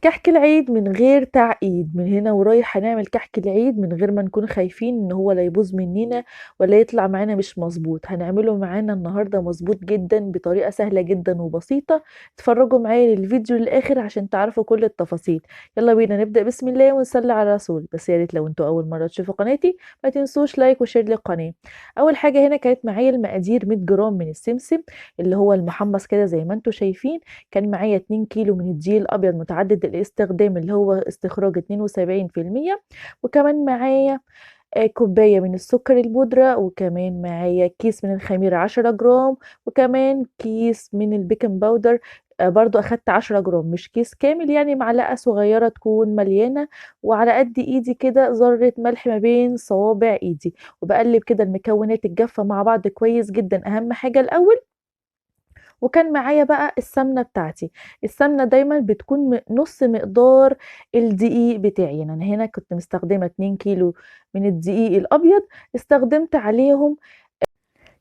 كحك العيد من غير تعقيد، من هنا ورايح هنعمل كحك العيد من غير ما نكون خايفين ان هو لا يبوظ مننا ولا يطلع معانا مش مظبوط. هنعمله معانا النهارده مظبوط جدا بطريقه سهله جدا وبسيطه. اتفرجوا معايا للفيديو للاخر عشان تعرفوا كل التفاصيل. يلا بينا نبدا، بسم الله ونصلي على الرسول. بس يا ريت لو انتوا اول مره تشوفوا قناتي ما تنسوش لايك وشير للقناه. اول حاجه هنا كانت معايا المقادير 100 جرام من السمسم اللي هو المحمص كده زي ما انتوا شايفين. كان معايا 2 كيلو من الدقيق الأبيض متعدد الاستخدام اللي هو استخراج 72%. وكمان معايا كوباية من السكر البودرة، وكمان معايا كيس من الخميرة 10 جرام، وكمان كيس من البيكنج باودر. برضو أخدت 10 جرام مش كيس كامل، يعني معلقة صغيرة تكون مليانة، وعلى قد ايدي كده ذرة ملح ما بين صوابع ايدي. وبقلب كده المكونات الجافة مع بعض كويس جدا. أهم حاجة الأول، وكان معايا بقى السمنة بتاعتي. السمنة دايما بتكون نص مقدار الدقيق بتاعي. يعني انا هنا كنت مستخدمة 2 كيلو من الدقيق الابيض، استخدمت عليهم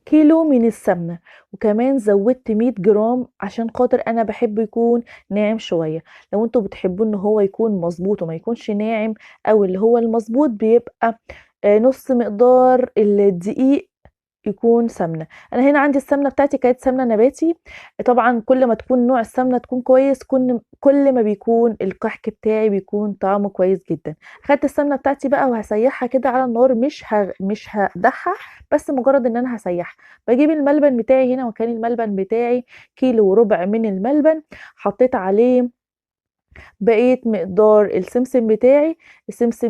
كيلو من السمنة، وكمان زودت 100 جرام عشان خاطر انا بحب يكون ناعم شوية. لو انتوا بتحبوا ان هو يكون مظبوط وما يكونش ناعم، او اللي هو المظبوط بيبقى نص مقدار الدقيق يكون سمنة. أنا هنا عندي السمنة بتاعتي كانت سمنة نباتي. طبعا كل ما تكون نوع السمنة تكون كويس، كل ما بيكون الكحك بتاعي بيكون طعمه كويس جدا. خدت السمنة بتاعتي بقى وهسيحها كده على النار، مش هقدحها، بس مجرد ان انا هسيحها. بجيب الملبن بتاعي هنا، وكان الملبن بتاعي كيلو وربع من الملبن. حطيت عليه بقيت مقدار السمسم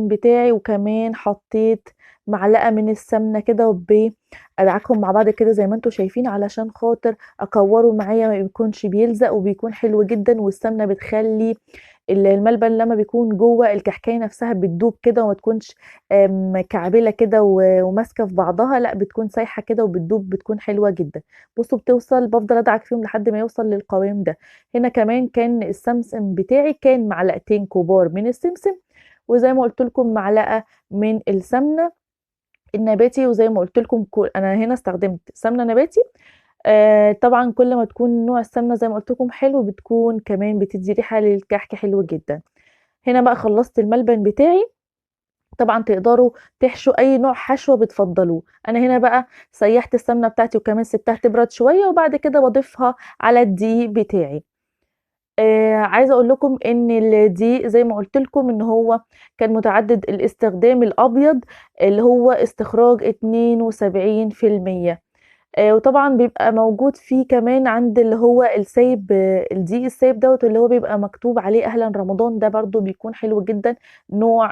بتاعي، وكمان حطيت معلقة من السمنة كده، ادعكهم مع بعض كده زي ما انتوا شايفين علشان خاطر اكوره معايا ما يكونش بيلزق، وبيكون حلو جدا. والسمنة بتخلي الملبن لما بيكون جوه الكحكايه نفسها بتدوب كده، وما تكونش مكعبله كده وماسكه في بعضها، لا بتكون سايحه كده وبتدوب، بتكون حلوه جدا. بصوا بتوصل، بفضل ادعك فيهم لحد ما يوصل للقوام ده. هنا كمان كان السمسم بتاعي كان معلقتين كبار من السمسم، وزي ما قلت لكم معلقه من السمنه النباتي. وزي ما قلت لكم انا هنا استخدمت سمنه نباتي. طبعا كل ما تكون نوع السمنه زي ما قلت لكم حلو، بتكون كمان بتدي ريحه للكحك حلو جدا. هنا بقى خلصت الملبن بتاعي. طبعا تقدروا تحشوا اي نوع حشوه بتفضلوه. انا هنا بقى سيحت السمنه بتاعتي وكمان سبتها تبرد شويه، وبعد كده بضيفها على الدقيق بتاعي. عايزه اقول لكم ان الدقيق زي ما قلت لكم ان هو كان متعدد الاستخدام الابيض اللي هو استخراج 72%. وطبعا بيبقى موجود فيه كمان عند اللي هو السايب، الدقيق السايب دوت اللي هو بيبقى مكتوب عليه اهلا رمضان، ده برضو بيكون حلو جدا نوع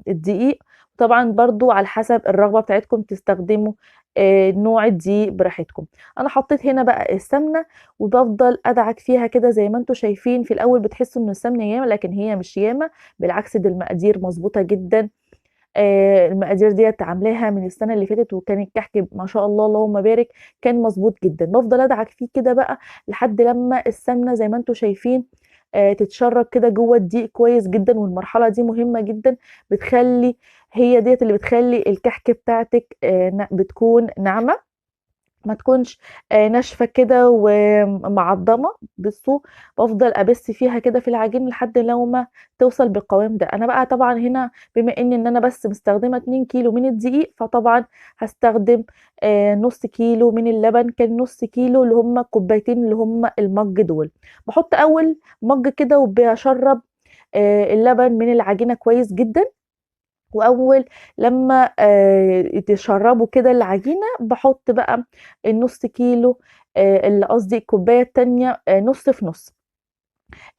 الدقيق. طبعا برضو على حسب الرغبة بتاعتكم تستخدموا نوع الدقيق براحتكم. انا حطيت هنا بقى السمنة، وبفضل ادعك فيها كده زي ما انتم شايفين. في الاول بتحسوا ان السمنة ياما، لكن هي مش ياما، بالعكس دي المقادير مظبوطة جدا. المقادير ديت عاملاها من السنة اللي فاتت، وكان الكحك ما شاء الله اللهم بارك كان مظبوط جدا. بفضل ادعك فيه كده بقى لحد لما السمنة زي ما انتم شايفين تتشرب كده جوه الدقيق كويس جدا. والمرحلة دي مهمة جدا، بتخلي هي ديت اللي بتخلي الكحك بتاعتك بتكون ناعمة، ما تكونش ناشفة كده ومعضمة. بصوا بفضل ابس فيها كده في العجين لحد لما توصل بالقوام ده. انا بقى طبعا هنا بما ان انا بس مستخدمة 2 كيلو من الدقيق، فطبعا هستخدم نص كيلو من اللبن. كان نص كيلو اللي هم كوبايتين اللي هم المج دول. بحط اول مج كده وبشرب اللبن من العجينة كويس جدا. واول لما تشربوا كده العجينه بحط بقى النص كيلو، اللي قصدي الكوبايه التانية، نص في نص.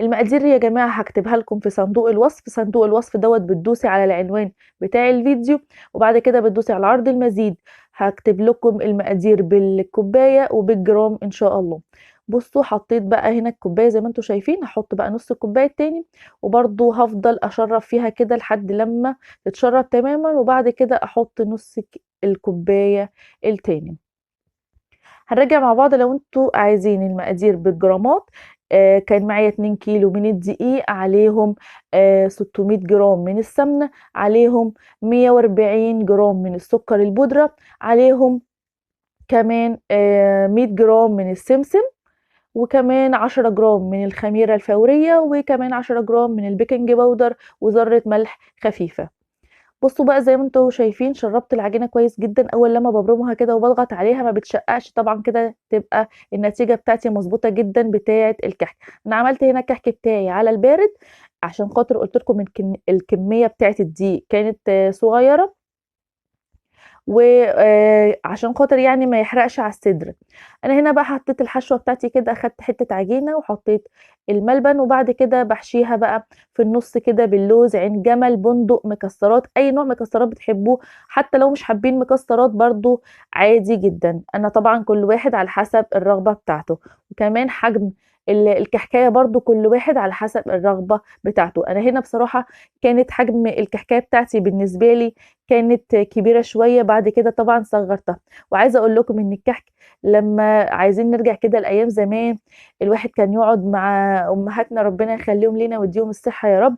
المقادير يا جماعه هكتبها لكم في صندوق الوصف. صندوق الوصف دوت بتدوسي على العنوان بتاع الفيديو، وبعد كده بتدوسي على عرض المزيد. هكتب لكم المقادير بالكوبايه وبالجرام ان شاء الله. بصوا حطيت بقى هنا الكوبايه زي ما انتم شايفين، هحط بقى نص الكوبايه التاني، وبرضو هفضل اشرب فيها كده لحد لما تتشرب تماما، وبعد كده احط نص الكوبايه التاني. هنراجع مع بعض لو انتوا عايزين المقادير بالجرامات. كان معايا 2 كيلو من الدقيق، عليهم 600 جرام من السمنة، عليهم 140 جرام من السكر البودرة، عليهم كمان 100 جرام من السمسم، وكمان 10 جرام من الخميرة الفورية، وكمان 10 جرام من البيكنج باودر، وذرة ملح خفيفة. بصوا بقى زي ما انتوا شايفين شربت العجينة كويس جدا. اول لما ببرمها كده وبضغط عليها ما بتشققش طبعا، كده تبقى النتيجة بتاعتي مظبوطة جدا بتاعة الكحك. انا عملت هنا الكحك بتاعي على البارد عشان خاطر قلت لكم الكمية بتاعة الدقيق كانت صغيرة، وعشان خاطر يعني ما يحرقش على الصدر. انا هنا بقى حطيت الحشوه بتاعتي كده، اخدت حته عجينه وحطيت الملبن، وبعد كده بحشيها بقى في النص كده باللوز، عين جمل، بندق، مكسرات، اي نوع مكسرات بتحبوه. حتى لو مش حابين مكسرات برضو عادي جدا، انا طبعا كل واحد على حسب الرغبه بتاعته. وكمان حجم الكحكايه برضو كل واحد على حسب الرغبه بتاعته. انا هنا بصراحه كانت حجم الكحكايه بتاعتي بالنسبه لي كانت كبيرة شوية، بعد كده طبعًا صغّرتها. وعايزة أقول لكم إن الكحك لمّا عايزين نرجع كده لأيام زمان، الواحد كان يقعد مع أمهاتنا ربنا يخلّيهم لينا ويديهم الصحة يا رب،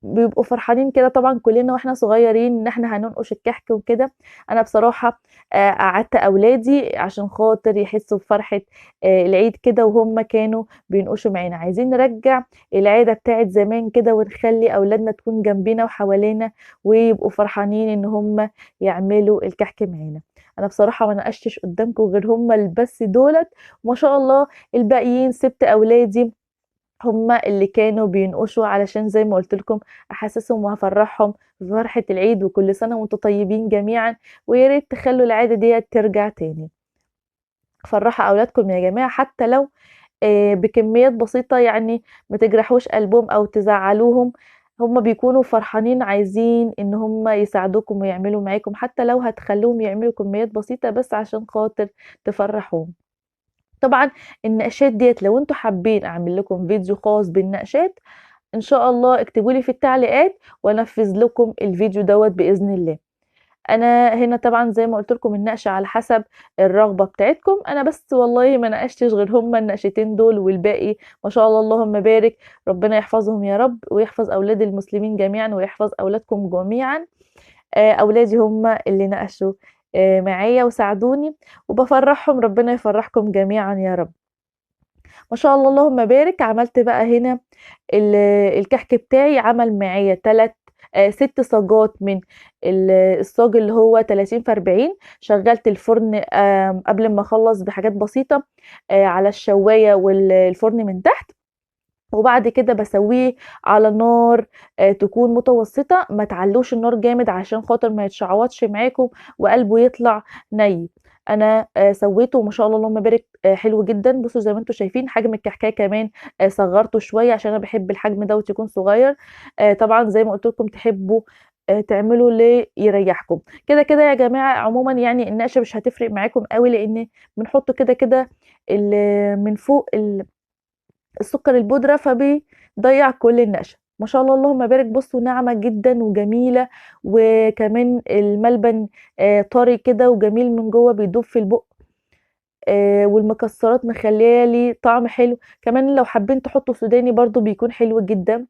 بيبقوا فرحانين كده طبعًا كلنا وإحنا صغيرين إن إحنا هننقش الكحك وكده. أنا بصراحة قعدت أولادي عشان خاطر يحسّوا بفرحة العيد كده وهُم كانوا بينقشوا معانا. عايزين نرجّع العادة بتاعة زمان كده ونخلّي أولادنا تكون جنبنا وحوالينا ويبقوا فرحانين إن هم يعملوا الكحك معانا. أنا بصراحة ما ناقشتش قدّامكم غير هم بس دُولة، وما شاء الله الباقيين سِبت أولادي هم اللي كانوا بينقشوا، علشان زي ما قُلت لكم أحسّسهم وأفرّحهم بفرحة العيد، وكل سنة وأنتم طيبين جميعًا، ويا ريت تخلّوا العادة ديّة ترجع تاني. فرّحوا أولادكم يا جماعة حتى لو بكميات بسيطة، يعني ما تجرحوش قلبهم أو تزعّلوهم، هُم بيكونوا فرحانين عايزين إن هُم يساعدوكم ويعملوا معاكم، حتى لو هتخلّوهم يعملوا كميات بسيطة بس عشان خاطر تفرّحوهم. طبعًا النقشات ديّة لو أنتم حابين أعمل لكم فيديو خاص بالنقشات، إن شاء الله اكتبوا لي في التعليقات وأنفّذ لكم الفيديو دوّة بإذن الله. أنا هنا طبعًا زي ما قُلت لكم النقش على حسب الرغبة بتاعتكم، أنا بس والله ما نقشتش غير هُم النقشتين دول، والباقي ما شاء الله اللهم بارك، ربنا يحفظهم يا رب، ويحفظ أولاد المسلمين جميعًا، ويحفظ أولادكم جميعًا. أولادي هُم اللي نقشوا معايا وساعدوني، وبافرّحهم، ربنا يفرّحكم جميعًا يا رب. ما شاء الله اللهم بارك. عملت بقى هنا الكحك بتاعي عمل معايا 6 صاجات من الصاج اللي هو 30 في 40. شغّلت الفرن قبل أمّا أخلّص بحاجات بسيطة على الشواية الفرن من تحت، وبعد كده باسويه على نار تكون متوسطة، ما تعلّوش النار جامد عشان خاطر ما يتشعوطش معاكم وقلبه يطلع ني. أنا سويته وما شاء الله اللهم بارك حلو جدًا. بصوا زي ما أنتم شايفين حجم الكحكاية كمان صغّرته شوية عشان أنا باحب الحجم دوّة يكون صغير. طبعًا زي ما قُلت لكم تحبوا تعملوا اللي يريحكم. كده يا جماعة عمومًا يعني النقشة مش هتفرق معاكم أوي، لإن بنحط كده من فوق السكر البودرة، فبيضيّع كل النقشة. ما شاء الله اللهم بارك. بصوا ناعمة جدًا وجميلة، وكمان الملبن طري كده وجميل من جوّه بيدوب في البُق، والمكسرات مخلّية لي طعم حلو. كمان لو حابين تحطوا سوداني برضه بيكون حلو جدًا.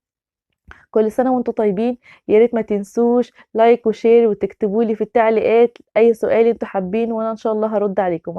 كل سنة وأنتم طيبين. يا ريت ما تنسوش لايك وشير، وتكتبوا لي في التعليقات أي سؤال أنتم حابينه، وأنا إن شاء الله هارُد عليكم.